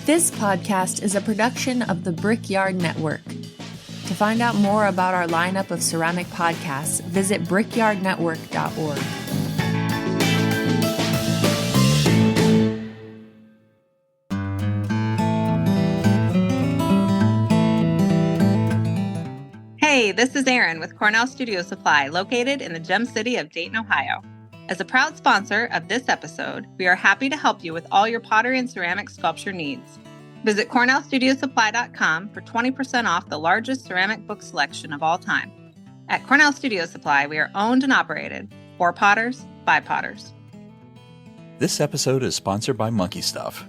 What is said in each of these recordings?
This podcast is a production of the Brickyard Network. To find out more about our lineup of ceramic podcasts, visit brickyardnetwork.org. Hey, this is Erin with Cornell Studio Supply, located in the Gem City of Dayton, Ohio. As a proud sponsor of this episode, we are happy to help you with all your pottery and ceramic sculpture needs. Visit CornellStudioSupply.com for 20% off the largest ceramic book selection of all time. At Cornell Studio Supply, we are owned and operated for potters by potters. This episode is sponsored by Monkey Stuff.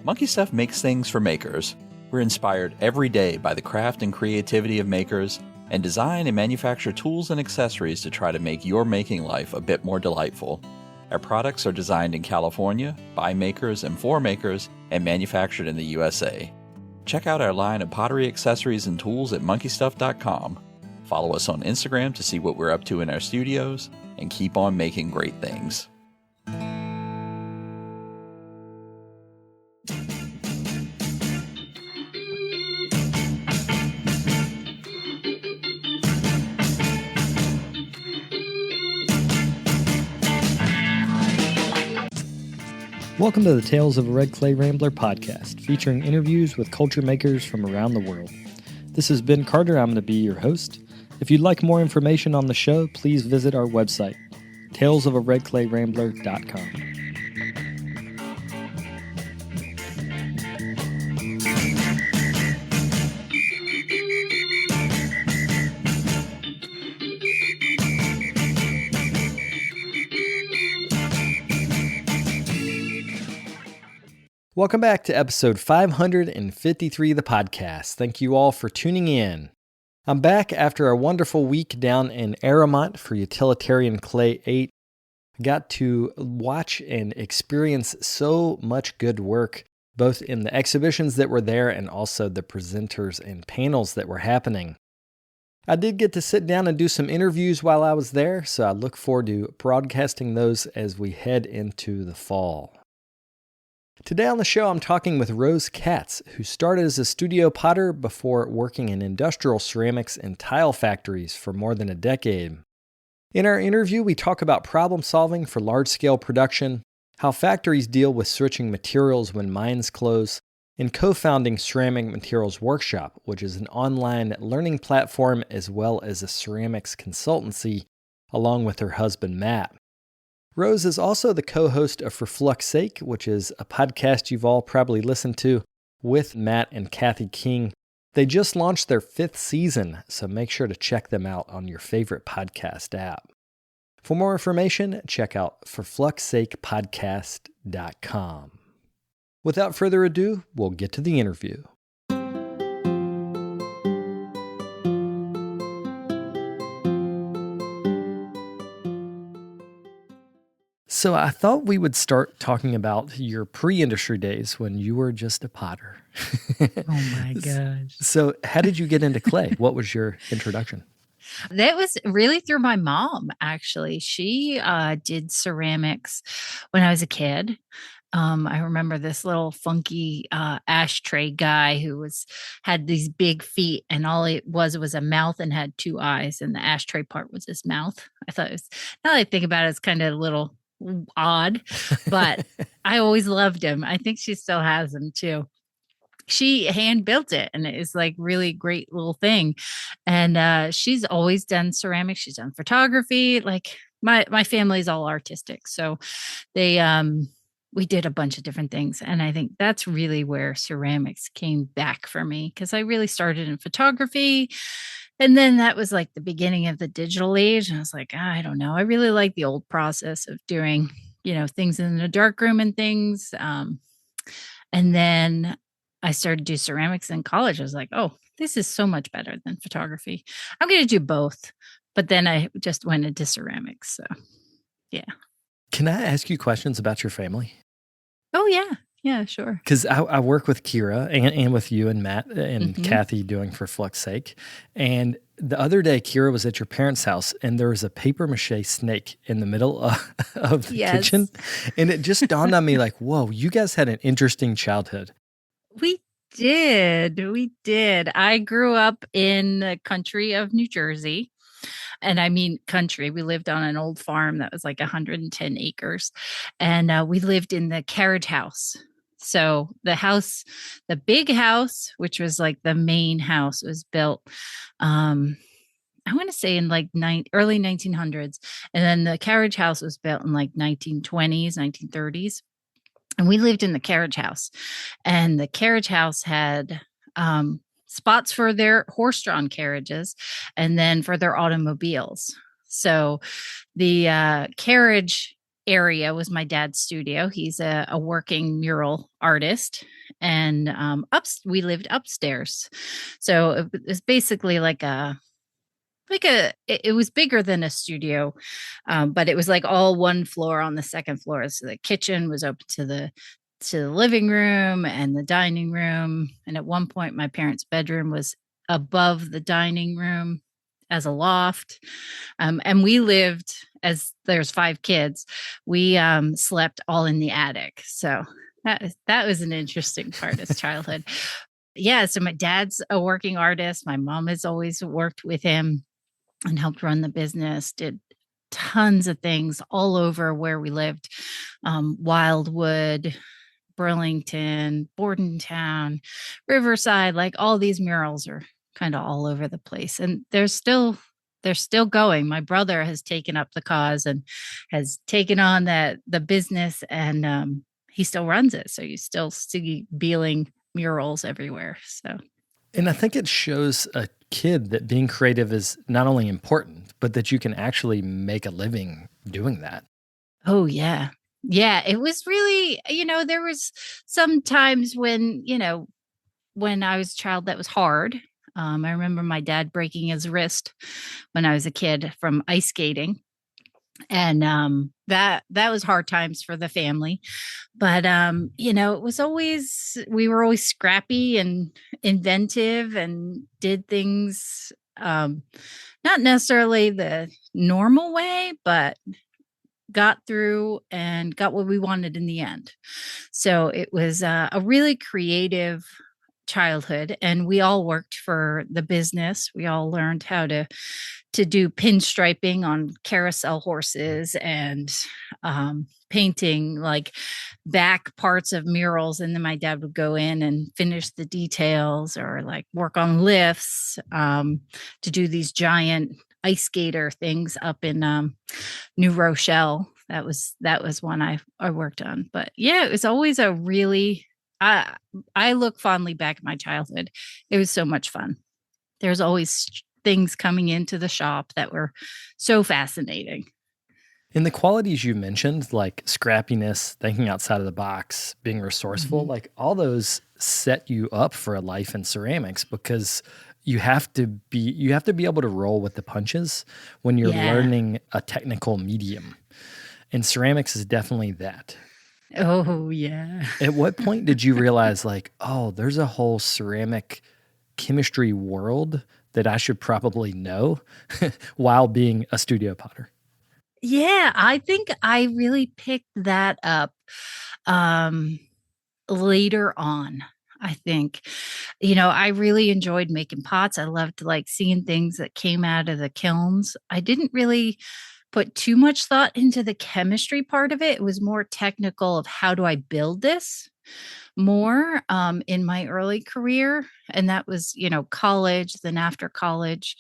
Monkey Stuff makes things for makers. We're inspired every day by the craft and creativity of makers, and design and manufacture tools and accessories to try to make your making life a bit more delightful. Our products are designed in California, by makers and for makers, and manufactured in the USA. Check out our line of pottery accessories and tools at monkeystuff.com. Follow us on Instagram to see what we're up to in our studios, and keep on making great things. Welcome to the Tales of a Red Clay Rambler podcast, featuring interviews with culture makers from around the world. This is Ben Carter. I'm going to be your host. If you'd like more information on the show, please visit our website, talesofaredclayrambler.com. Welcome back to episode 553 of the podcast. Thank you all for tuning in. I'm back after a wonderful week down in Aramont for Utilitarian Clay 8. I got to watch and experience so much good work, both in the exhibitions that were there and also the presenters and panels that were happening. I did get to sit down and do some interviews while I was there, so I look forward to broadcasting those as we head into the fall. Today on the show, I'm talking with Rose Katz, who started as a studio potter before working in industrial ceramics and tile factories for more than a decade. In our interview, we talk about problem solving for large-scale production, how factories deal with switching materials when mines close, and co-founding Ceramic Materials Workshop, which is an online learning platform as well as a ceramics consultancy, along with her husband, Matt. Rose is also the co-host of For Flux's Sake, which is a podcast you've all probably listened to with Matt and Kathy King. They just launched their 5th season, so make sure to check them out on your favorite podcast app. For more information, check out forfluxsakepodcast.com. Without further ado, we'll get to the interview. So I thought we would start talking about your pre-industry days when you were just a potter. Oh my gosh. So how did you get into clay? What was your introduction? That was really through my mom, actually. She did ceramics when I was a kid. I remember this little funky ashtray guy who had these big feet, and all it was a mouth and had 2 eyes, and the ashtray part was his mouth. I thought it was, now that I think about it, it's kind of a little odd, but I always loved him. I think she still has him too. She hand built it, and it is like really great little thing. And she's always done ceramics. She's done photography. Like my family's all artistic, so they we did a bunch of different things. And I think that's really where ceramics came back for me, because I really started in photography. And then that was like the beginning of the digital age. And I was like, I don't know. I really like the old process of doing, things in the darkroom and things. And then I started to do ceramics in college. I was like, oh, this is so much better than photography. I'm going to do both. But then I just went into ceramics. So, yeah. Can I ask you questions about your family? Oh, yeah. Yeah, sure. Because I work with Kira and with you and Matt and Kathy doing For Flux's Sake. And the other day, Kira was at your parents' house, and there was a paper mache snake in the middle of the kitchen. And it just dawned on me like, whoa, you guys had an interesting childhood. We did. We did. I grew up in the country of New Jersey. And I mean, country. We lived on an old farm that was like 110 acres. And we lived in the carriage house. So the big house, which was like the main house, was built, I want to say in like early 1900s. And then the carriage house was built in like 1920s, 1930s. And we lived in the carriage house. And the carriage house had spots for their horse-drawn carriages and then for their automobiles. So the carriage area was my dad's studio. He's a working mural artist. And we lived upstairs. So it was basically it was bigger than a studio, but it was like all one floor on the second floor. So the kitchen was open to the living room and the dining room. And at one point, my parents' bedroom was above the dining room as a loft. And we lived, as there's 5 kids, we slept all in the attic. So that was an interesting part of childhood. Yeah. So my dad's a working artist. My mom has always worked with him and helped run the business, did tons of things all over where we lived. Wildwood, Burlington, Bordentown, Riverside, like all these murals are kind of all over the place. And they're still going. My brother has taken up the cause and has taken on the business, and he still runs it. So you still see Beeling murals everywhere. So, and I think it shows a kid that being creative is not only important, but that you can actually make a living doing that. Oh, yeah. Yeah. It was really, there was some times when I was a child that was hard. I remember my dad breaking his wrist when I was a kid from ice skating. And that was hard times for the family. But it was we were always scrappy and inventive and did things not necessarily the normal way, but got through and got what we wanted in the end. So it was a really creative childhood, and we all worked for the business. We all learned how to do pinstriping on carousel horses and painting like back parts of murals. And then my dad would go in and finish the details or like work on lifts to do these giant ice skater things up in New Rochelle. That was one I worked on. But yeah, it was always a really, I look fondly back at my childhood. It was so much fun. There's always things coming into the shop that were so fascinating. And the qualities you mentioned, like scrappiness, thinking outside of the box, being resourceful, like all those set you up for a life in ceramics, because you have to be able to roll with the punches when you're learning a technical medium. And ceramics is definitely that. Oh, yeah. At what point did you realize there's a whole ceramic chemistry world that I should probably know while being a studio potter? Yeah, I think I really picked that up later on. I think, I really enjoyed making pots. I loved seeing things that came out of the kilns. I didn't really put too much thought into the chemistry part of it. It was more technical of how do I build this more in my early career. And that was, college, then after college.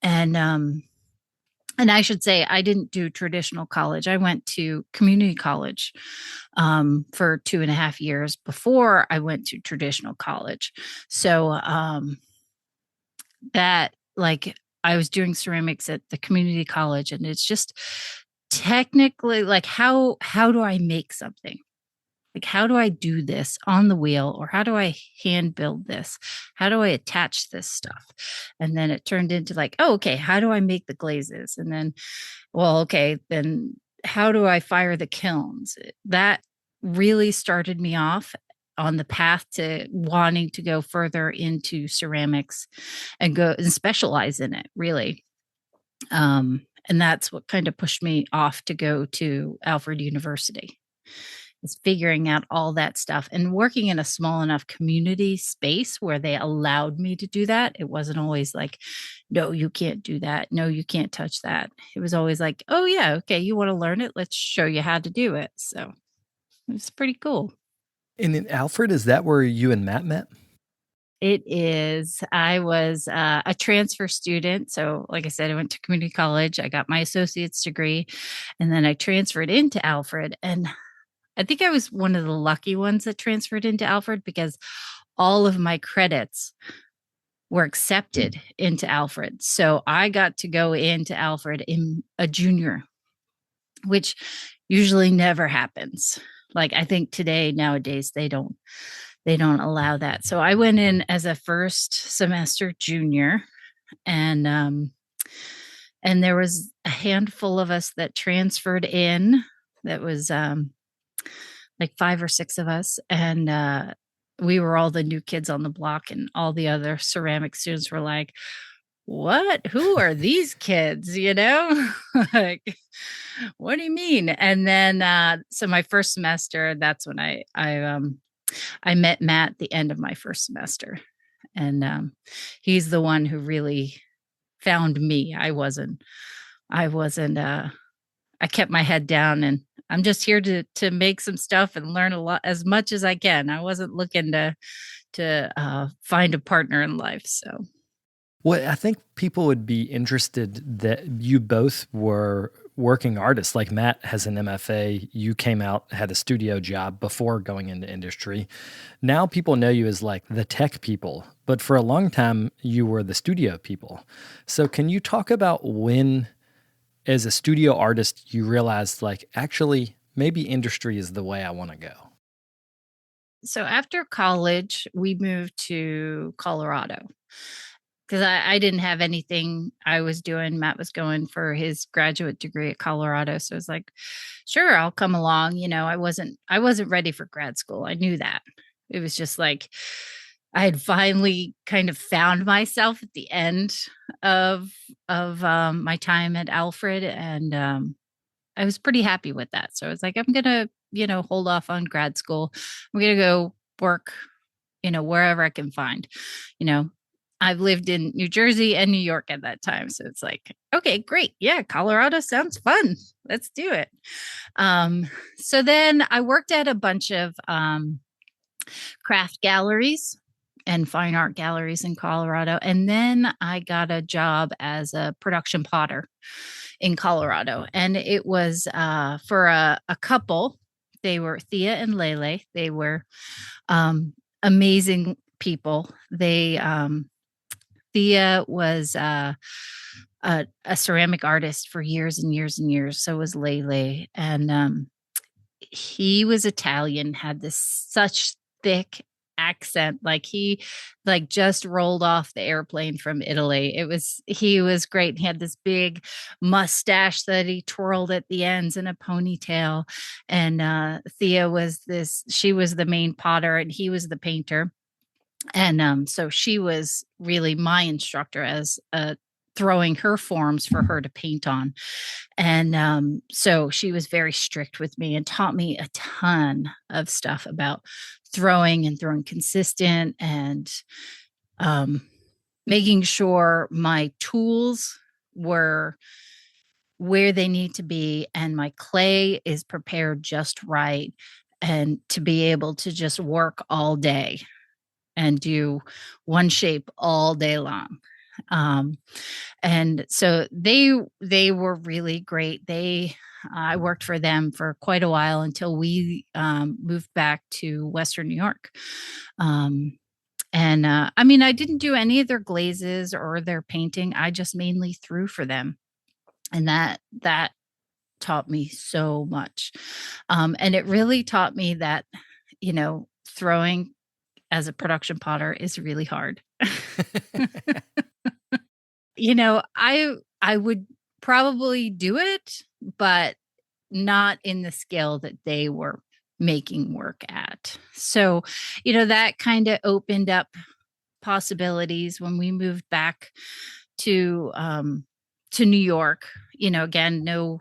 And I should say, I didn't do traditional college. I went to community college for 2.5 years before I went to traditional college. So I was doing ceramics at the community college, and it's just technically how do I make something? How do I do this on the wheel, or how do I hand build this? How do I attach this stuff? And then it turned into okay, how do I make the glazes? And then, then how do I fire the kilns? That really started me off on the path to wanting to go further into ceramics and go and specialize in it, really. And that's what kind of pushed me off to go to Alfred University. is figuring out all that stuff and working in a small enough community space where they allowed me to do that. It wasn't always like, no, you can't do that. No, you can't touch that. It was always like, oh yeah, okay, you want to learn it? Let's show you how to do it. So it was pretty cool. And in Alfred, is that where you and Matt met? It is. I was a transfer student. So, like I said, I went to community college. I got my associate's degree, and then I transferred into Alfred. And I think I was one of the lucky ones that transferred into Alfred because all of my credits were accepted into Alfred. So I got to go into Alfred in a junior, which usually never happens. Like I think nowadays, they don't allow that. So I went in as a first semester junior, and there was a handful of us that transferred in. That was like 5 or 6 of us, and we were all the new kids on the block, and all the other ceramic students were like, what? Who are these kids? Like, what do you mean? And then so my first semester, that's when I met Matt at the end of my first semester, and he's the one who really found me. I wasn't. I kept my head down, and I'm just here to make some stuff and learn a lot, as much as I can. I wasn't looking to find a partner in life. So, well, I think people would be interested that you both were working artists. Like Matt has an MFA, you came out, had a studio job before going into industry. Now people know you as like the tech people, but for a long time you were the studio people. So can you talk about when, as a studio artist, you realized like, actually, maybe industry is the way I want to go? So after college, we moved to Colorado because I didn't have anything I was doing. Matt was going for his graduate degree at Colorado. So I was like, sure, I'll come along. I wasn't ready for grad school. I knew that. It was just like, I had finally kind of found myself at the end of my time at Alfred. And I was pretty happy with that. So I was like, I'm going to, hold off on grad school. I'm going to go work, wherever I can find. I've lived in New Jersey and New York at that time. So it's like, okay, great. Yeah, Colorado sounds fun. Let's do it. So then I worked at a bunch of craft galleries and fine art galleries in Colorado. And then I got a job as a production potter in Colorado. And it was for a couple. They were Thea and Lele. They were amazing people. Thea was a ceramic artist for years and years and years. So was Lele. And he was Italian, had this such thick accent, like he just rolled off the airplane from Italy. He was great. He had this big mustache that he twirled at the ends in a ponytail. And Thea she was the main potter and he was the painter. And so she was really my instructor as throwing her forms for her to paint on. And so she was very strict with me and taught me a ton of stuff about throwing and throwing consistent and making sure my tools were where they need to be and my clay is prepared just right, and to be able to just work all day and do one shape all day long. And so they were really great. I worked for them for quite a while until we moved back to Western New York. I mean, I didn't do any of their glazes or their painting. I just mainly threw for them. And that taught me so much. And it really taught me that, throwing as a production potter is really hard. I would probably do it, but not in the scale that they were making work at. So, that kind of opened up possibilities when we moved back to New York. Again, no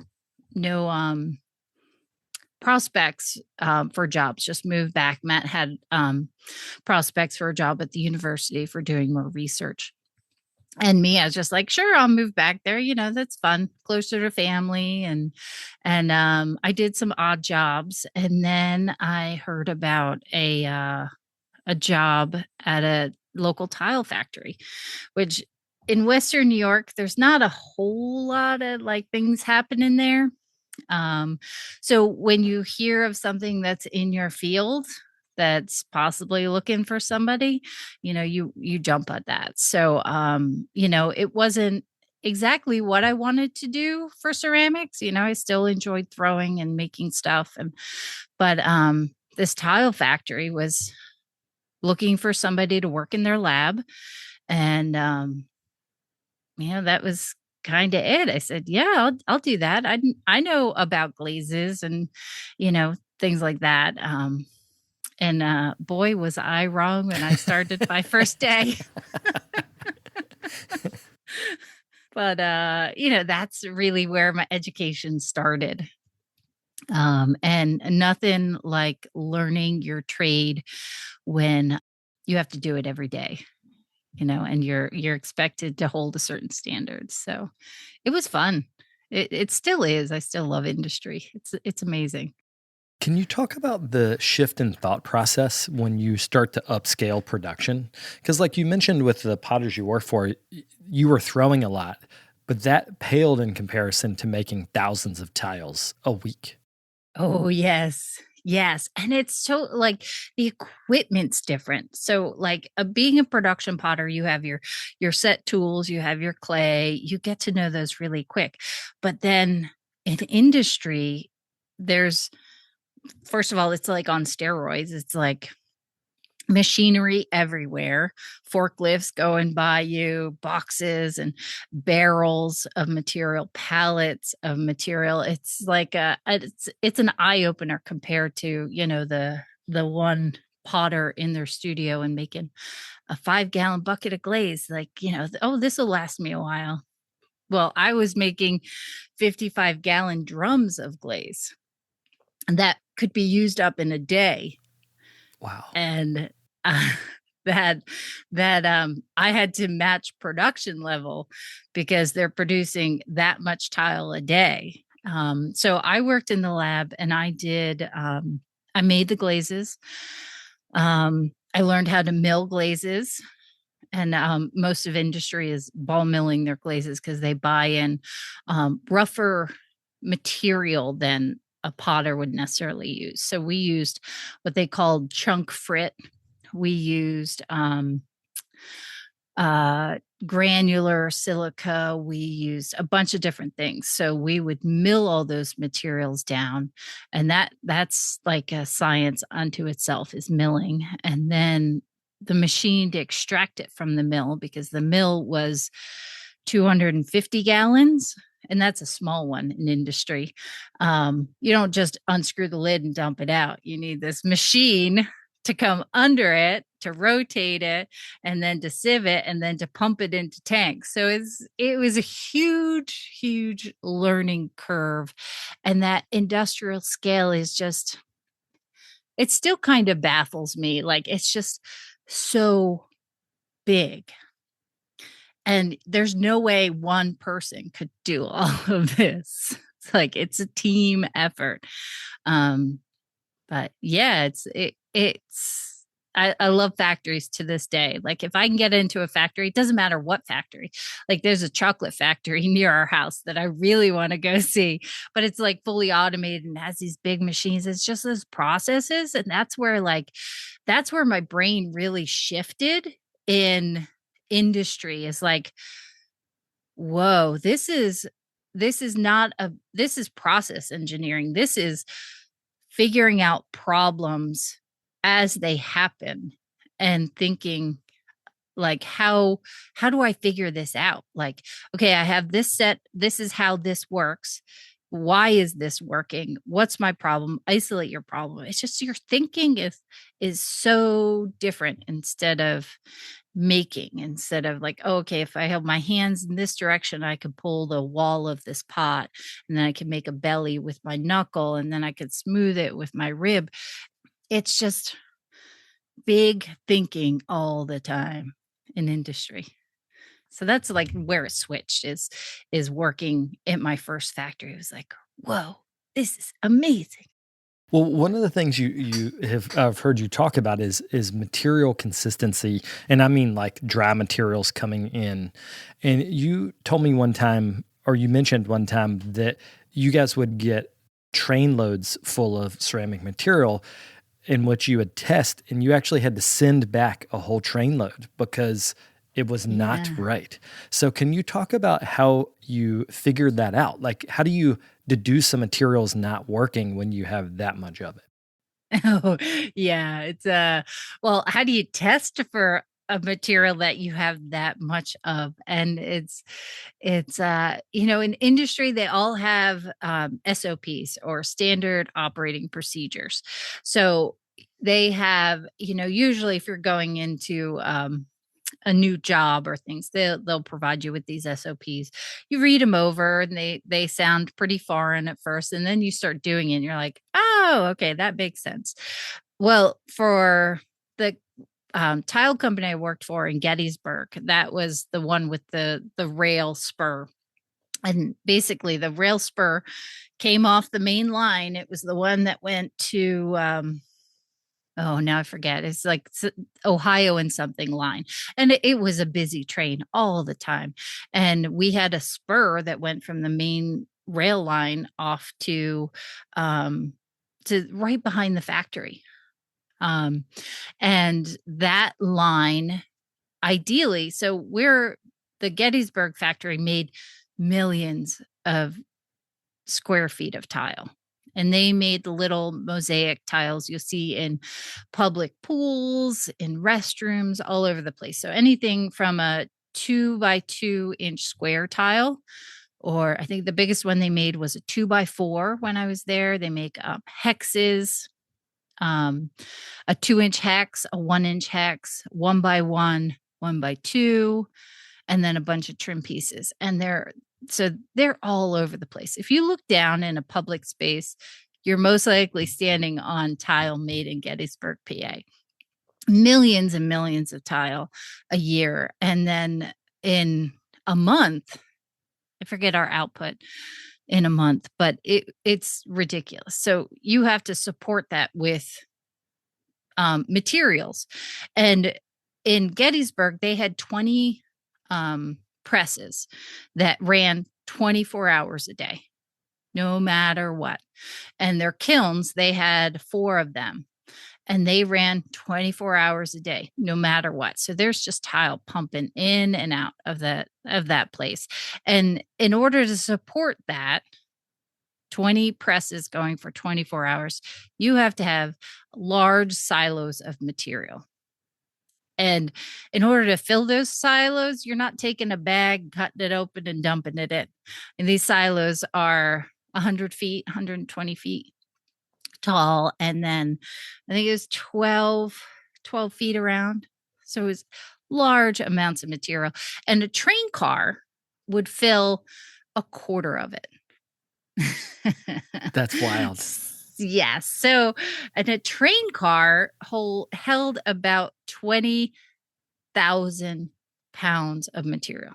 prospects for jobs, just moved back. Matt had prospects for a job at the university for doing more research. And me, I was just like, sure, I'll move back there. That's fun, closer to family. And I did some odd jobs. And then I heard about a job at a local tile factory, which in Western New York, there's not a whole lot of like things happening there. So when you hear of something that's in your field that's possibly looking for somebody, you jump at that. So, it wasn't exactly what I wanted to do for ceramics. I still enjoyed throwing and making stuff. But this tile factory was looking for somebody to work in their lab. And, that was kind of it. I said, yeah, I'll do that. I know about glazes and, things like that. And boy, was I wrong when I started my first day. But, that's really where my education started. And nothing like learning your trade when you have to do it every day, and you're expected to hold a certain standard. So it was fun. It still is. I still love industry. It's amazing. Can you talk about the shift in thought process when you start to upscale production? Because like you mentioned with the potters you work for, you were throwing a lot, but that paled in comparison to making thousands of tiles a week. Oh, yes. Yes. And it's so like the equipment's different. So like being a production potter, you have your set tools, you have your clay, you get to know those really quick. But then in industry, first of all, it's like on steroids. It's like machinery everywhere, forklifts going by you, boxes and barrels of material, pallets of material. It's like it's an eye opener compared to, the one potter in their studio and making a 5-gallon bucket of glaze. Like, this will last me a while. Well, I was making 55-gallon drums of glaze that could be used up in a day. Wow. And that I had to match production level because they're producing that much tile a day. So I worked in the lab and I made the glazes. I learned how to mill glazes. And most of industry is ball milling their glazes because they buy in rougher material than a potter would necessarily use. So we used what they called chunk frit. We used granular silica. We used a bunch of different things. So we would mill all those materials down. And that's like a science unto itself, is milling. And then the machine to extract it from the mill, because the mill was 250 gallons. And that's a small one in industry. You don't just unscrew the lid and dump it out. You need this machine to come under it, to rotate it, and then to sieve it, and then to pump it into tanks. So it was a huge, huge learning curve. And that industrial scale is just, it still kind of baffles me. Like, it's just so big. And there's no way one person could do all of this. It's like, it's a team effort. But yeah, I love factories to this day. Like, if I can get into a factory, it doesn't matter what factory. Like, there's a chocolate factory near our house that I really want to go see, but it's like fully automated and has these big machines. It's just those processes. And that's where my brain really shifted in industry, is like, whoa, this is process engineering. This is figuring out problems as they happen and thinking, like, how do I figure this out? Like, okay, I have this set. This is how this works. Why is this working? What's my problem? Isolate your problem. It's just your thinking is so different, instead of making, instead of like, oh, okay, if I have my hands in this direction, I could pull the wall of this pot, and then I can make a belly with my knuckle, and then I could smooth it with my rib. It's just big thinking all the time in industry. So that's like where it switched, is working at my first factory. It was like, whoa, this is amazing. Well, one of the things you have I've heard you talk about is material consistency, and I mean like dry materials coming in. And you told me one time, or you mentioned one time, that you guys would get train loads full of ceramic material in which you would test, and you actually had to send back a whole train load because it was not right. So can you talk about how you figured that out? Like, how do you deduce a material's not working when you have that much of it? Oh, yeah. It's well, how do you test for a material that you have that much of? And it's in industry, they all have SOPs, or standard operating procedures. So they have, usually if you're going into a new job or things, they'll provide you with these SOPs. You read them over, and they sound pretty foreign at first, and then you start doing it and you're like, oh, okay, that makes sense. Well, for the tile company I worked for in Gettysburg, that was the one with the rail spur. And basically the rail spur came off the main line. It was the one that went to oh, now I forget. It's like Ohio and something line. And it was a busy train all the time. And we had a spur that went from the main rail line off to right behind the factory. And that line, ideally, so the Gettysburg factory made millions of square feet of tile. And they made the little mosaic tiles you'll see in public pools, in restrooms, all over the place. So anything from a 2 by 2 inch square tile, or I think the biggest one they made was a 2 by 4 when I was there. They make hexes, a 2 inch hex, a 1 inch hex, 1 by 1, 1 by 2, and then a bunch of trim pieces. And they're all over the place. If you look down in a public space, you're most likely standing on tile made in Gettysburg, PA. Millions and millions of tile a year. And then in a month, I forget our output in a month, but it's ridiculous. So you have to support that with materials. And in Gettysburg, they had 20 presses that ran 24 hours a day, no matter what. And their kilns, they had 4 of them, and they ran 24 hours a day, no matter what. So there's just tile pumping in and out of that place. And in order to support that, 20 presses going for 24 hours, you have to have large silos of material. And in order to fill those silos, you're not taking a bag, cutting it open and dumping it in. And these silos are 100 feet, 120 feet tall. And then I think it was 12 feet around. So it was large amounts of material. And a train car would fill a quarter of it. That's wild. Yes. So, and a train car held about 20,000 pounds of material.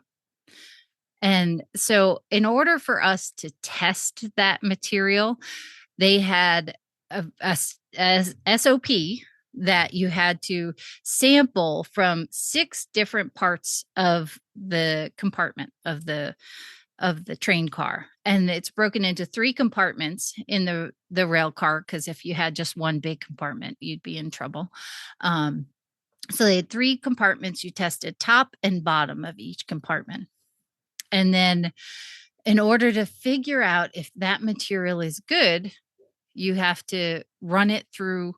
And so, in order for us to test that material, they had a SOP that you had to sample from 6 different parts of the compartment of the train car. And it's broken into 3 compartments in the rail car, because if you had just one big compartment, you'd be in trouble. So they had 3 compartments. You tested top and bottom of each compartment. And then in order to figure out if that material is good, you have to run it through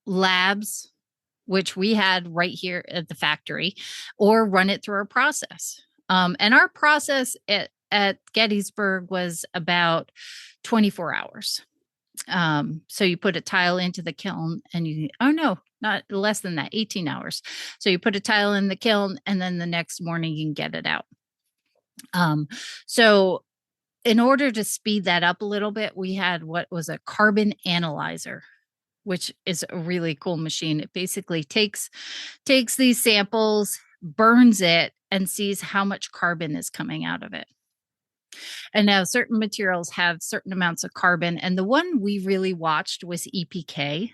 labs, which we had right here at the factory, or run it through our process. And our process at Gettysburg was about 24 hours. So you put a tile into the kiln and not less than that, 18 hours. So you put a tile in the kiln and then the next morning you can get it out. So in order to speed that up a little bit, we had what was a carbon analyzer, which is a really cool machine. It basically takes these samples, burns it, and sees how much carbon is coming out of it. And now certain materials have certain amounts of carbon. And the one we really watched was EPK,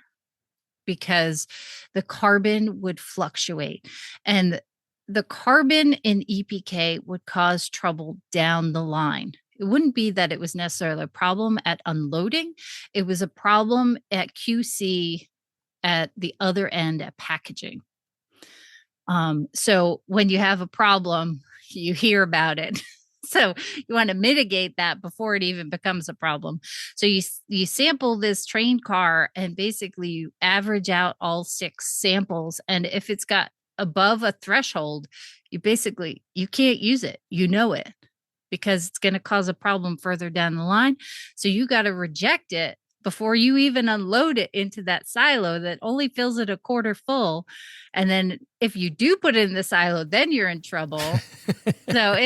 because the carbon would fluctuate. And the carbon in EPK would cause trouble down the line. It wouldn't be that it was necessarily a problem at unloading. It was a problem at QC at the other end at packaging. So when you have a problem, you hear about it. So you want to mitigate that before it even becomes a problem. So you sample this train car and basically you average out all 6 samples. And if it's got above a threshold, you can't use it. You know it, because it's going to cause a problem further down the line. So you got to reject it before you even unload it into that silo that only fills it a quarter full. And then if you do put it in the silo, then you're in trouble. So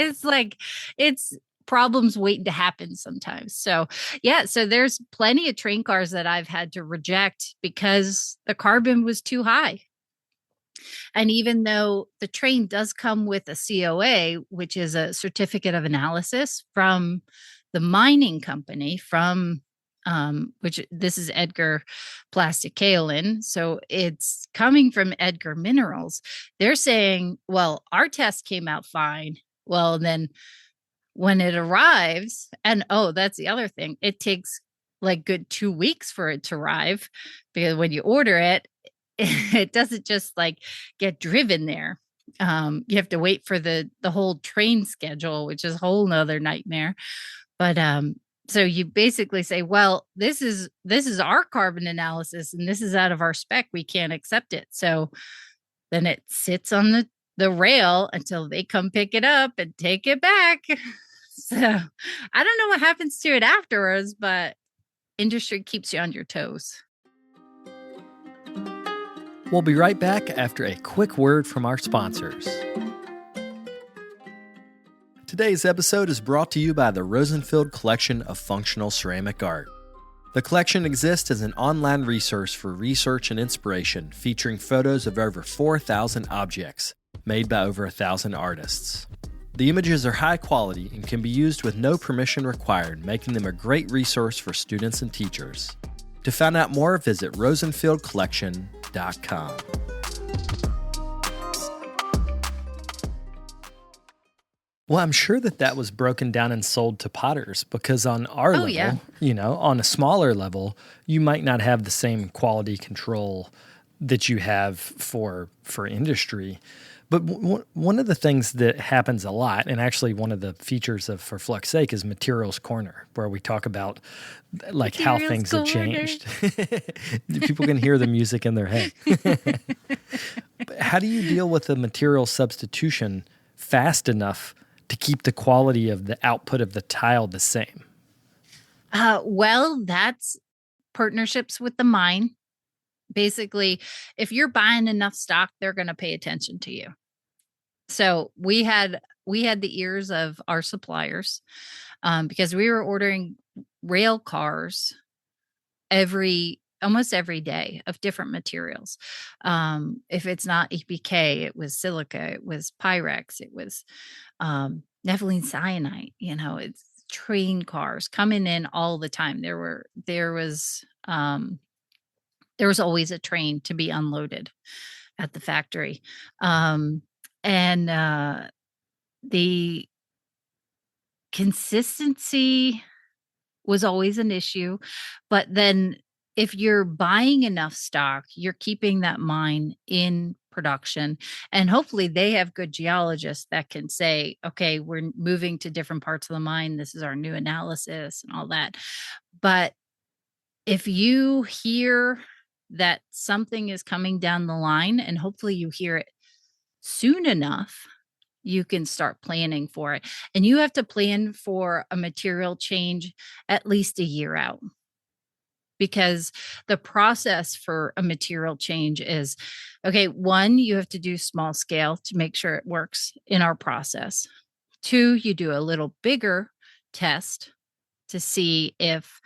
it's problems waiting to happen sometimes. So yeah, so there's plenty of train cars that I've had to reject because the carbon was too high. And even though the train does come with a COA, which is a certificate of analysis from the mining company, which this is Edgar Plastic Kaolin. So it's coming from Edgar Minerals. They're saying, well, our test came out fine. Well, then when it arrives, and that's the other thing, it takes like good 2 weeks for it to arrive, because when you order it, it doesn't just like get driven there. You have to wait for the whole train schedule, which is a whole nother nightmare. But so you basically say, well, this is our carbon analysis and this is out of our spec. We can't accept it. So then it sits on the rail until they come pick it up and take it back. So I don't know what happens to it afterwards, but industry keeps you on your toes. We'll be right back after a quick word from our sponsors. Today's episode is brought to you by the Rosenfield Collection of Functional Ceramic Art. The collection exists as an online resource for research and inspiration, featuring photos of over 4,000 objects made by over 1,000 artists. The images are high quality and can be used with no permission required, making them a great resource for students and teachers. To find out more, visit rosenfieldcollection.com. Well, I'm sure that was broken down and sold to potters, because on our level, on a smaller level, you might not have the same quality control that you have for industry. But one of the things that happens a lot, and actually one of the features of For Flux's Sake, is Materials Corner, where we talk about like how things have changed. People can hear the music in their head. How do you deal with the material substitution fast enough to keep the quality of the output of the tile the same? Well, that's partnerships with the mine. Basically, if you're buying enough stock, they're going to pay attention to you. So we had the ears of our suppliers, because we were ordering rail cars almost every day of different materials. If it's not EPK, it was silica, it was Pyrex, it was nepheline cyanide. It's train cars coming in all the time. There was always a train to be unloaded at the factory. And the consistency was always an issue. But then if you're buying enough stock, you're keeping that mine in production. And hopefully they have good geologists that can say, okay, we're moving to different parts of the mine. This is our new analysis and all that. But if you hear that something is coming down the line, and hopefully you hear it soon enough, you can start planning for it. And you have to plan for a material change at least a year out. because the process for a material change is, okay, one, you have to do small scale to make sure it works in our process. Two, you do a little bigger test to see if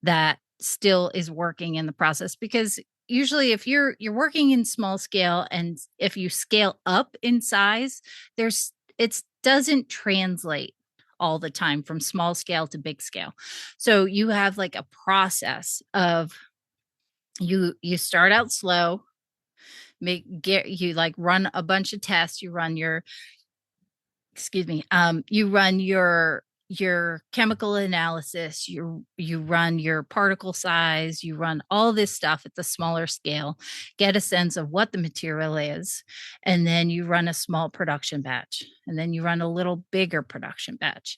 that still is working in the process, because usually if you're working in small scale and if you scale up in size, it doesn't translate all the time from small scale to big scale. So you have like a process of you start out slow, you like run a bunch of tests, you run your you run your chemical analysis, you run your particle size, you run all this stuff at the smaller scale, get a sense of what the material is, and then you run a small production batch, and then you run a little bigger production batch.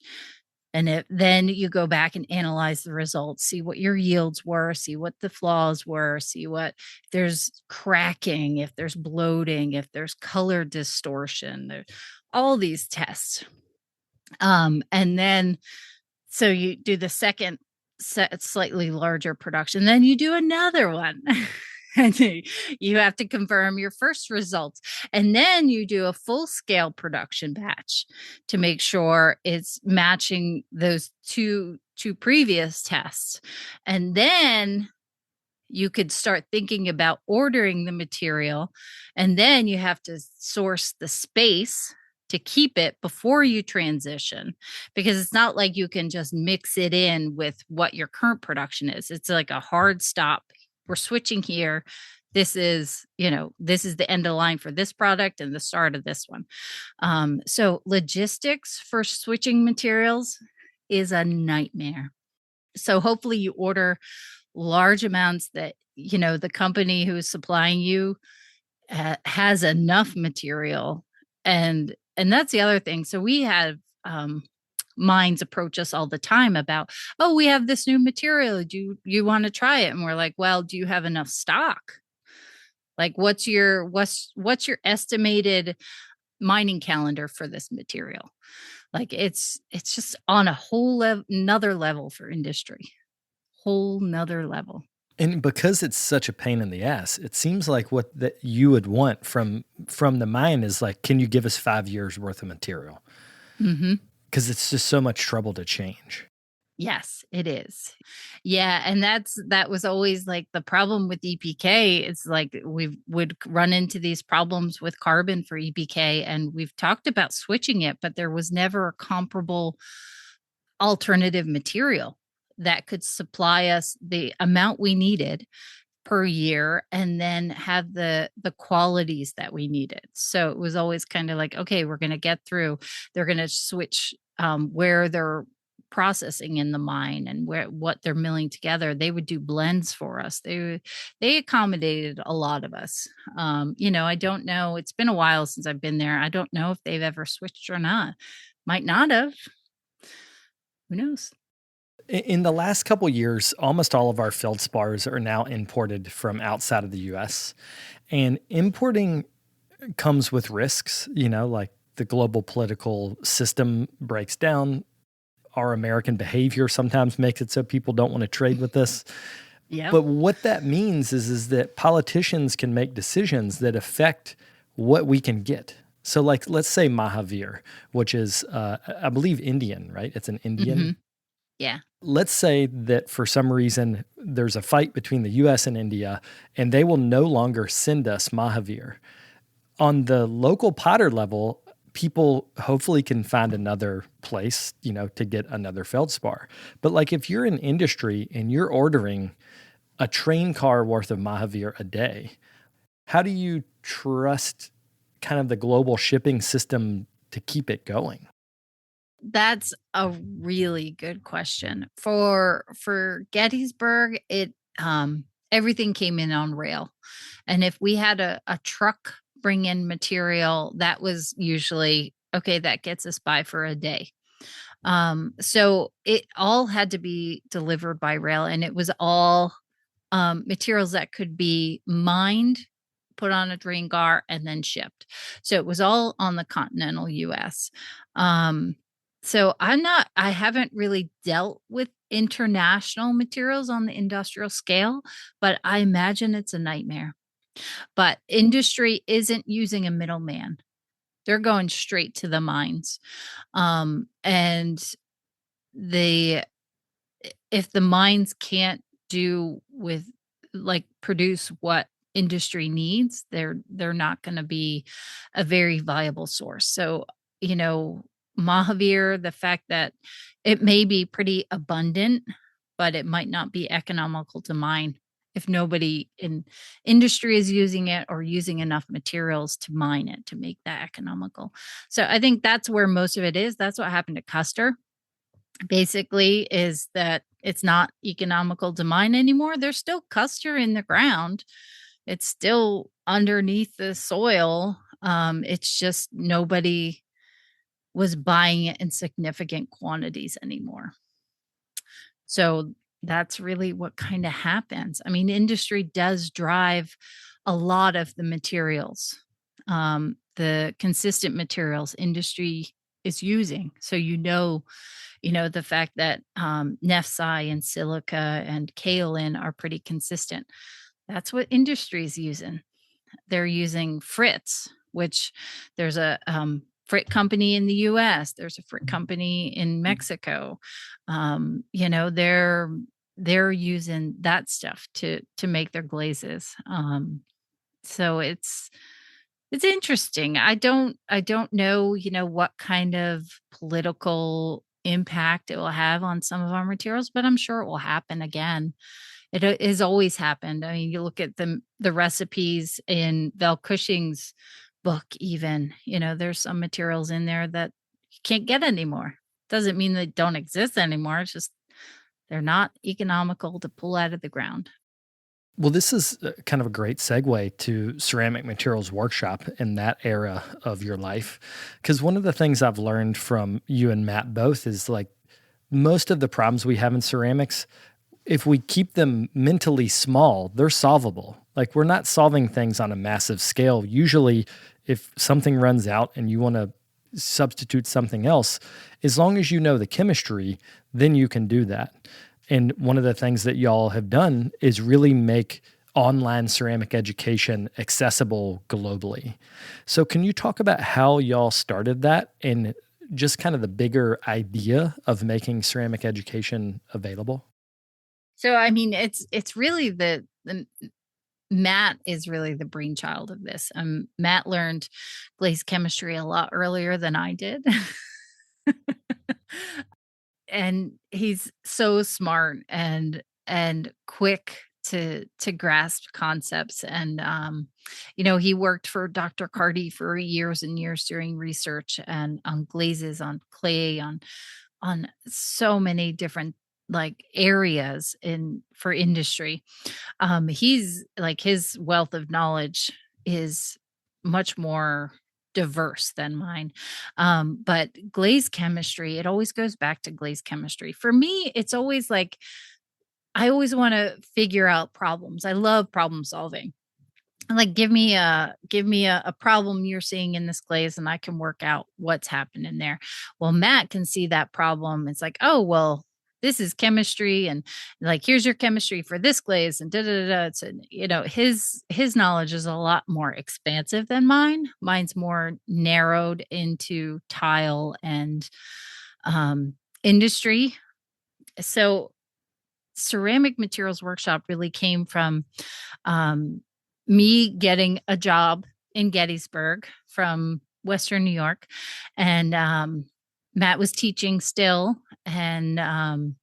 And then you go back and analyze the results, see what your yields were, see what the flaws were, see what if there's cracking, if there's bloating, if there's color distortion, all these tests. And then so you do the second set, slightly larger production, then you do another one. And you have to confirm your first results. And then you do a full scale production batch to make sure it's matching those two previous tests. And then you could start thinking about ordering the material. And then you have to source the space to keep it before you transition, because it's not like you can just mix it in with what your current production is. It's like a hard stop. We're switching here. This is the end of the line for this product and the start of this one. So logistics for switching materials is a nightmare. So hopefully you order large amounts that, the company who is supplying you has enough material. And that's the other thing. So we have mines approach us all the time about, oh, we have this new material. Do you want to try it? And we're like, well, do you have enough stock? Like, what's your estimated mining calendar for this material? Like, it's just on a whole another level for industry, whole nother level. And because it's such a pain in the ass, it seems like what that you would want from the mine is like, can you give us 5 years worth of material? Mm-hmm. Because it's just so much trouble to change. Yes, it is. Yeah. And that was always like the problem with EPK. It's like we would run into these problems with carbon for EPK, and we've talked about switching it, but there was never a comparable alternative material that could supply us the amount we needed per year and then have the qualities that we needed. So it was always kind of like, okay, we're going to get through. They're going to switch where they're processing in the mine and what they're milling together. They would do blends for us. They accommodated a lot of us. I don't know. It's been a while since I've been there. I don't know if they've ever switched or not. Might not have. Who knows? In the last couple of years, almost all of our feldspars are now imported from outside of the U.S. And importing comes with risks, like the global political system breaks down. Our American behavior sometimes makes it so people don't want to trade with us. Yeah. But what that means is that politicians can make decisions that affect what we can get. So like, let's say Mahavir, which is, I believe, Indian, right? It's an Indian. Mm-hmm. Yeah. Let's say that for some reason there's a fight between the U.S. and India, and they will no longer send us Mahavir. On the local potter level, people hopefully can find another place, to get another feldspar. But like if you're in industry and you're ordering a train car worth of Mahavir a day, how do you trust kind of the global shipping system to keep it going? That's a really good question. For Gettysburg, it everything came in on rail. And if we had a truck bring in material, that was usually okay, that gets us by for a day. So it all had to be delivered by rail, and it was all materials that could be mined, put on a drain car, and then shipped. So it was all on the continental US. So I haven't really dealt with international materials on the industrial scale, but I imagine it's a nightmare. But industry isn't using a middleman. They're going straight to the mines. And the if the mines can't do with like produce what industry needs, they're not going to be a very viable source. So, you know, Mahavir, the fact that it may be pretty abundant, but it might not be economical to mine if nobody in industry is using it or using enough materials to mine it to make that economical. So I think that's where most of it is. That's what happened to Custer basically, is that it's not economical to mine anymore. There's still Custer in the ground. It's still underneath the soil. It's just nobody was buying it in significant quantities anymore. So that's really what kind of happens. I mean, industry does drive a lot of the materials, the consistent materials industry is using. So, the fact that nephsi and silica and kaolin are pretty consistent. That's what industry is using. They're using Fritz, which there's a Frit company in the U.S. There's a Frit company in Mexico. They're using that stuff to make their glazes. So it's interesting. I don't know, what kind of political impact it will have on some of our materials, but I'm sure it will happen again. It has always happened. I mean, you look at the recipes in Val Cushing's book, even, there's some materials in there that you can't get anymore. Doesn't mean they don't exist anymore. It's just they're not economical to pull out of the ground. Well, this is kind of a great segue to Ceramic Materials Workshop in that era of your life. Because one of the things I've learned from you and Matt both is like most of the problems we have in ceramics, if we keep them mentally small, they're solvable. Like we're not solving things on a massive scale. Usually, if something runs out and you want to substitute something else, as long as you know the chemistry, then you can do that. And one of the things that y'all have done is really make online ceramic education accessible globally. So can you talk about how y'all started that and just kind of the bigger idea of making ceramic education available? So, I mean, it's really the Matt is really the brainchild of this. Matt learned glaze chemistry a lot earlier than I did. And he's so smart and quick to grasp concepts. And he worked for Dr. Carty for years and years doing research and on glazes, on clay, on so many different like areas for industry. He's like, his wealth of knowledge is much more diverse than mine. But glaze chemistry, it always goes back to glaze chemistry. For me, it's always like I always want to figure out problems. I love problem solving. Like give me a problem you're seeing in this glaze and I can work out what's happening there. Well, Matt can see that problem. It's like, oh, well, this is chemistry and like here's your chemistry for this glaze and da da da. It's his knowledge is a lot more expansive than mine. Mine's more narrowed into tile and industry. So Ceramic Materials Workshop really came from me getting a job in Gettysburg from Western New York. And Matt was teaching still. And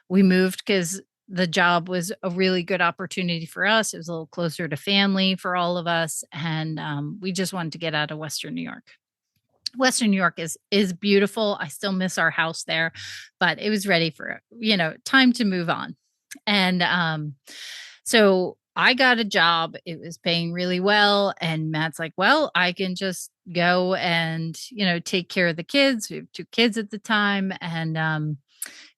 we moved because the job was a really good opportunity for us. It was a little closer to family for all of us. And we just wanted to get out of Western New York. Western New York is beautiful. I still miss our house there, but it was ready for, time to move on. And so I got a job. It was paying really well. And Matt's like, well, I can just go and, take care of the kids. We have 2 kids at the time. And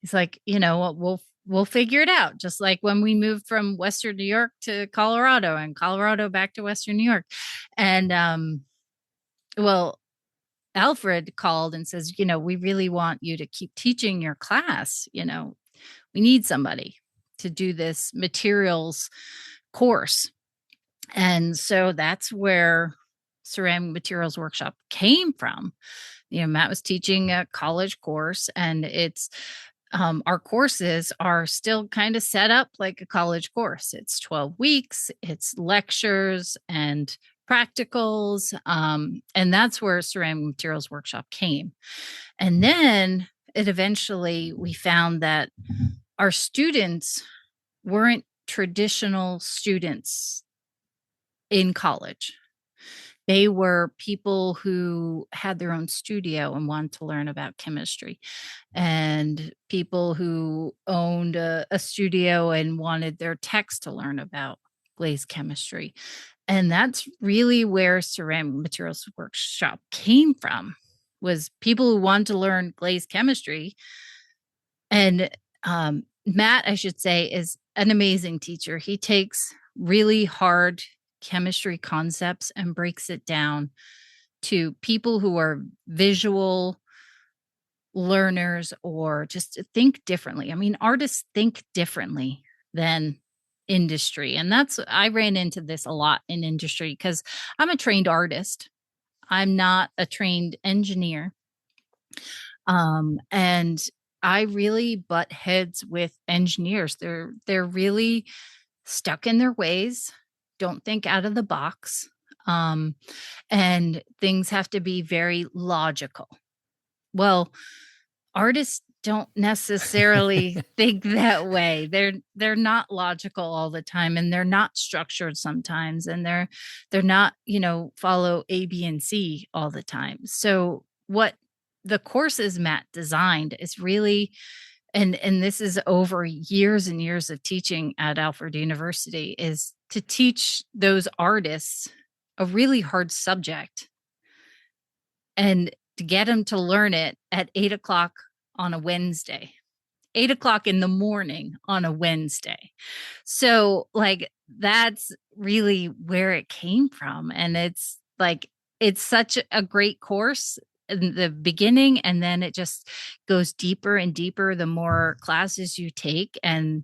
he's like, we'll figure it out. Just like when we moved from Western New York to Colorado and Colorado back to Western New York. And Alfred called and says, we really want you to keep teaching your class. We need somebody to do this materials course. And so that's where Ceramic Materials Workshop came from. Matt was teaching a college course, and it's our courses are still kind of set up like a college course. It's 12 weeks, it's lectures and practicals. And that's where Ceramic Materials Workshop came. And then we found that our students weren't traditional students in college. They were people who had their own studio and wanted to learn about chemistry, and people who owned a studio and wanted their techs to learn about glazed chemistry. And that's really where Ceramic Materials Workshop came from, was people who wanted to learn glazed chemistry. And Matt, I should say, is an amazing teacher. He takes really hard chemistry concepts and breaks it down to people who are visual learners or just think differently. I mean, artists think differently than industry. And I ran into this a lot in industry because I'm a trained artist. I'm not a trained engineer. And I really butt heads with engineers. They're really stuck in their ways, don't think out of the box, and things have to be very logical. Well, artists don't necessarily think that way. They're not logical all the time, and they're not structured sometimes, and they're not, follow A, B, and C all the time. So what the courses Matt designed is really, and this is over years and years of teaching at Alfred University, is to teach those artists a really hard subject and to get them to learn it at 8:00 on a Wednesday, 8:00 in the morning on a Wednesday. So that's really where it came from. And it's such a great course in the beginning, and then it just goes deeper and deeper the more classes you take. And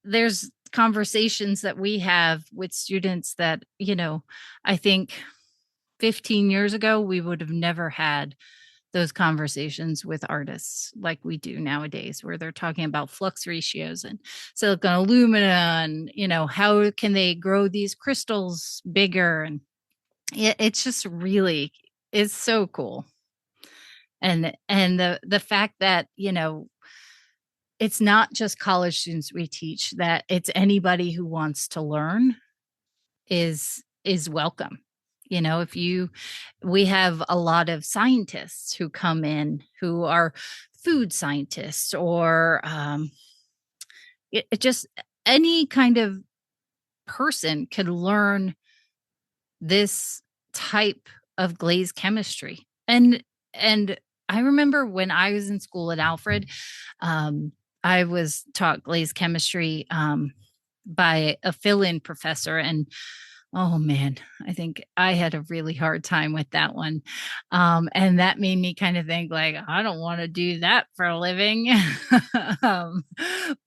there's conversations that we have with students that I think 15 years ago we would have never had those conversations with artists like we do nowadays, where they're talking about flux ratios and silicon alumina and how can they grow these crystals bigger. And it's just really, it's so cool. And the fact that it's not just college students we teach, that it's anybody who wants to learn is welcome. We have a lot of scientists who come in who are food scientists, or just any kind of person could learn this type of glazed chemistry. And I remember when I was in school at Alfred, I was taught glazed chemistry by a fill-in professor, and oh man, I think I had a really hard time with that one. And that made me kind of think I don't want to do that for a living.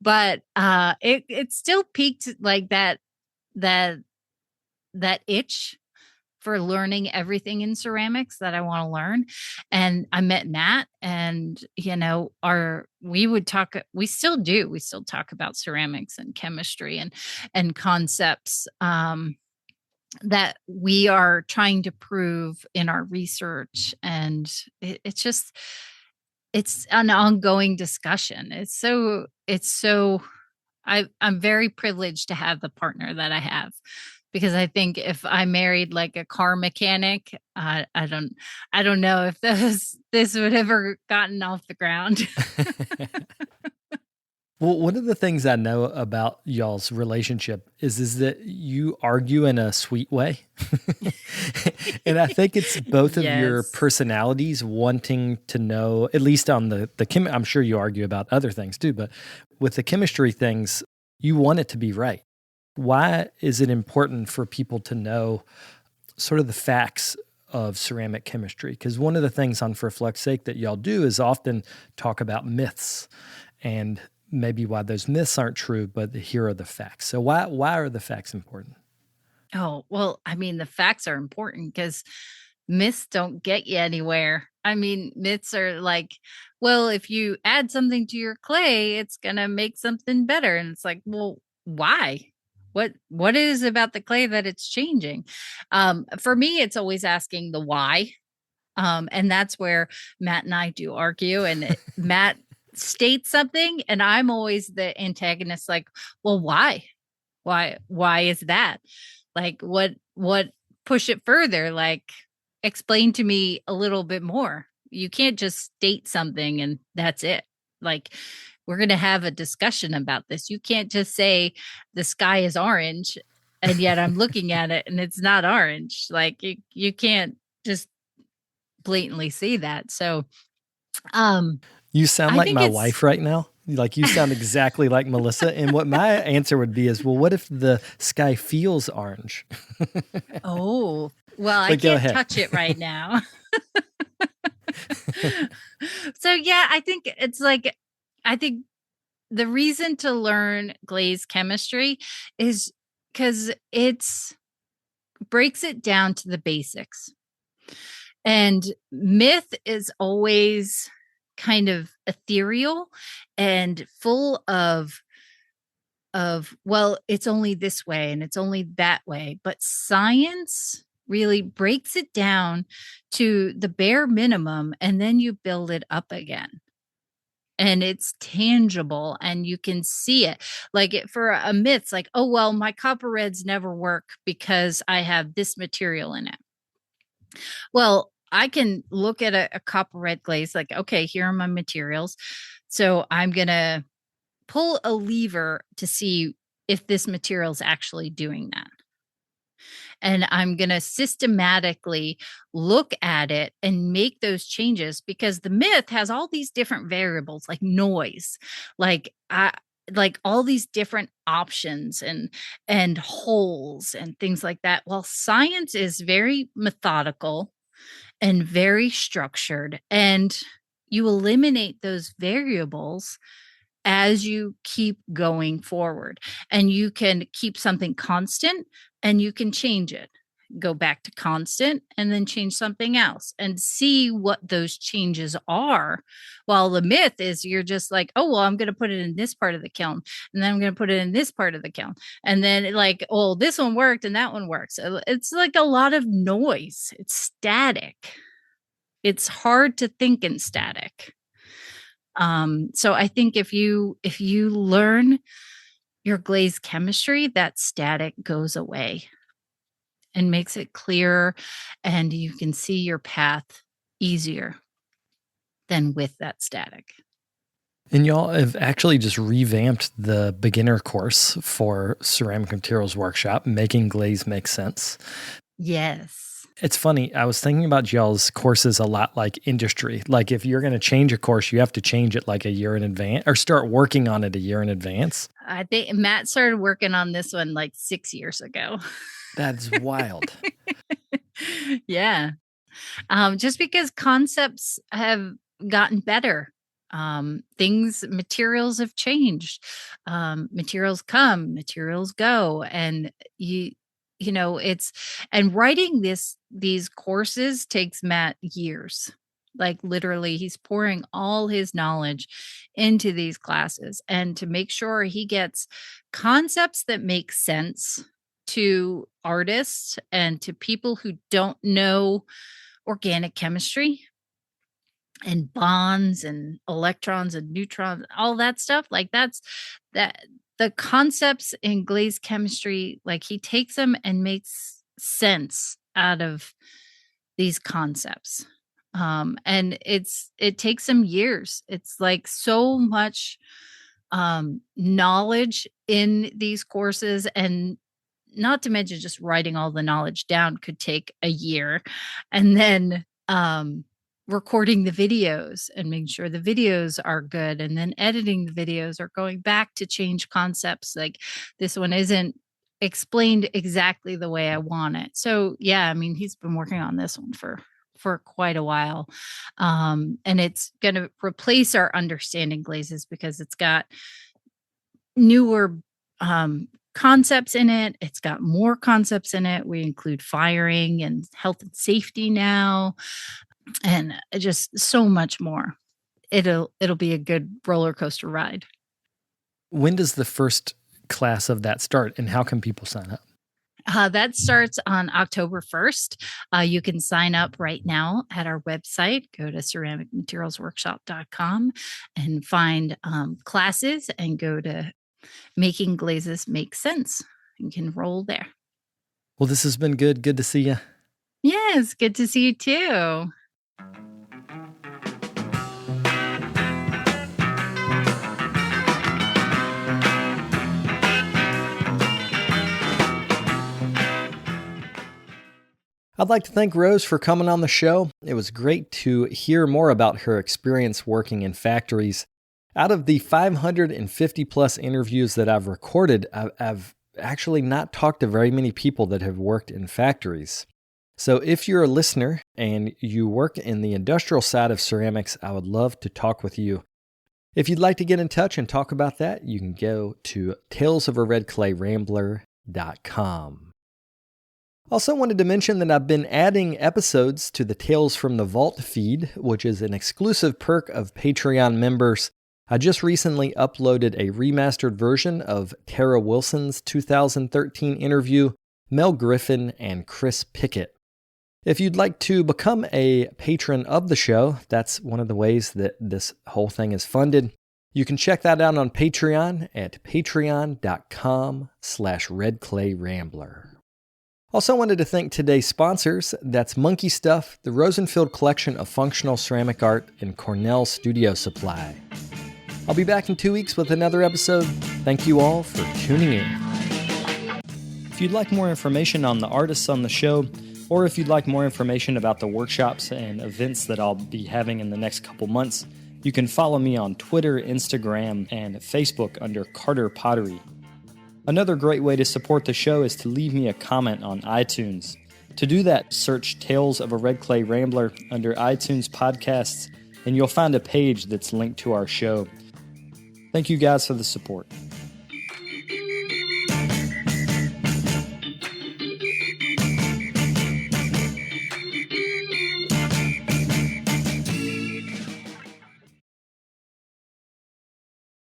But it still piqued that itch for learning everything in ceramics that I want to learn. And I met Matt, and we still talk about ceramics and chemistry and concepts that we are trying to prove in our research. And it's an ongoing discussion. I'm very privileged to have the partner that I have, because I think if I married a car mechanic, I don't know if this would ever gotten off the ground. Well, one of the things I know about y'all's relationship is that you argue in a sweet way. And I think it's both of your personalities wanting to know, at least on the I'm sure you argue about other things too, but with the chemistry things, you want it to be right. Why is it important for people to know sort of the facts of ceramic chemistry? Because one of the things on For Flex Sake that y'all do is often talk about myths and maybe why those myths aren't true, but here are the facts. So why are the facts important? Oh, well, I mean, the facts are important because myths don't get you anywhere. I mean, myths are like, well, if you add something to your clay, it's going to make something better. And it's like, well, why? What is about the clay that it's changing? For me, it's always asking the why. And that's where Matt and I do argue. And Matt states something, and I'm always the antagonist, like, well, why? Why is that? Like, what push it further? Like, explain to me a little bit more. You can't just state something and that's it. Like, we're going to have a discussion about this. You can't just say the sky is orange and yet I'm looking at it and it's not orange. Like, you can't just blatantly say that. So, you sound like my wife right now. Like, you sound exactly like Melissa. And what my answer would be is, well, what if the sky feels orange? Oh, well, I can't touch it right now. So, yeah, I think it's like, I think the reason to learn glaze chemistry is because it's breaks it down to the basics. And myth is always kind of ethereal and full of well, it's only this way and it's only that way. But science really breaks it down to the bare minimum, and then you build it up again. And it's tangible and you can see it. Like, for a myth, it's like, oh, well, my copper reds never work because I have this material in it. Well, I can look at a copper red glaze, like, okay, here are my materials. So I'm going to pull a lever to see if this material is actually doing that. And I'm going to systematically look at it and make those changes, because the myth has all these different variables, like noise, like all these different options and holes and things like that. While science is very methodical and very structured, and you eliminate those variables as you keep going forward, and you can keep something constant and you can change it, go back to constant and then change something else and see what those changes are. While the myth is, you're just like, oh, well, I'm going to put it in this part of the kiln, and then I'm going to put it in this part of the kiln, and then, like, oh, this one worked and that one works. It's like a lot of noise. It's static. It's hard to think in static. So I think if you learn your glaze chemistry, that static goes away and makes it clearer, and you can see your path easier than with that static. And y'all have actually just revamped the beginner course for Ceramic Materials Workshop, Making Glaze Make Sense. Yes. It's funny. I was thinking about y'all's courses a lot like industry. Like, if you're going to change a course, you have to change it like a year in advance, or start working on it a year in advance. I think Matt started working on this one like 6 years ago. That's wild. Yeah. Just because concepts have gotten better. Materials have changed. Materials come, materials go. And and writing these courses takes Matt years. Like, literally, he's pouring all his knowledge into these classes, and to make sure he gets concepts that make sense to artists and to people who don't know organic chemistry and bonds and electrons and neutrons, all that stuff. Like, that the concepts in glaze chemistry, like, he takes them and makes sense out of these concepts. And it takes him years. It's like so much knowledge in these courses, and not to mention just writing all the knowledge down could take a year, and then recording the videos and making sure the videos are good, and then editing the videos, or going back to change concepts. Like, this one isn't explained exactly the way I want it. So yeah, I mean, he's been working on this one for quite a while. And it's going to replace our understanding glazes because it's got newer concepts in it. It's got more concepts in it. We include firing and health and safety now, and just so much more. It'll be a good roller coaster ride. When does the first class of that start, and how can people sign up? That starts on October 1st. You can sign up right now at our website. Go to ceramicmaterialsworkshop.com and find classes and go to Making Glazes Make Sense. You can roll there. Well, this has been good. Good to see you. Yes, good to see you too. I'd like to thank Rose for coming on the show. It was great to hear more about her experience working in factories. Out of the 550 plus interviews that I've recorded, I've actually not talked to very many people that have worked in factories. So if you're a listener and you work in the industrial side of ceramics, I would love to talk with you. If you'd like to get in touch and talk about that, you can go to talesofAredclayRambler.com. Also wanted to mention that I've been adding episodes to the Tales from the Vault feed, which is an exclusive perk of Patreon members. I just recently uploaded a remastered version of Tara Wilson's 2013 interview, Mel Griffin, and Chris Pickett. If you'd like to become a patron of the show, that's one of the ways that this whole thing is funded. You can check that out on Patreon at patreon.com/redclayrambler. Also wanted to thank today's sponsors. That's Monkey Stuff, the Rosenfield collection of functional ceramic art, and Cornell Studio Supply. I'll be back in 2 weeks with another episode. Thank you all for tuning in. If you'd like more information on the artists on the show, or if you'd like more information about the workshops and events that I'll be having in the next couple months, you can follow me on Twitter, Instagram, and Facebook under Carter Pottery. Another great way to support the show is to leave me a comment on iTunes. To do that, search Tales of a Red Clay Rambler under iTunes Podcasts, and you'll find a page that's linked to our show. Thank you guys for the support.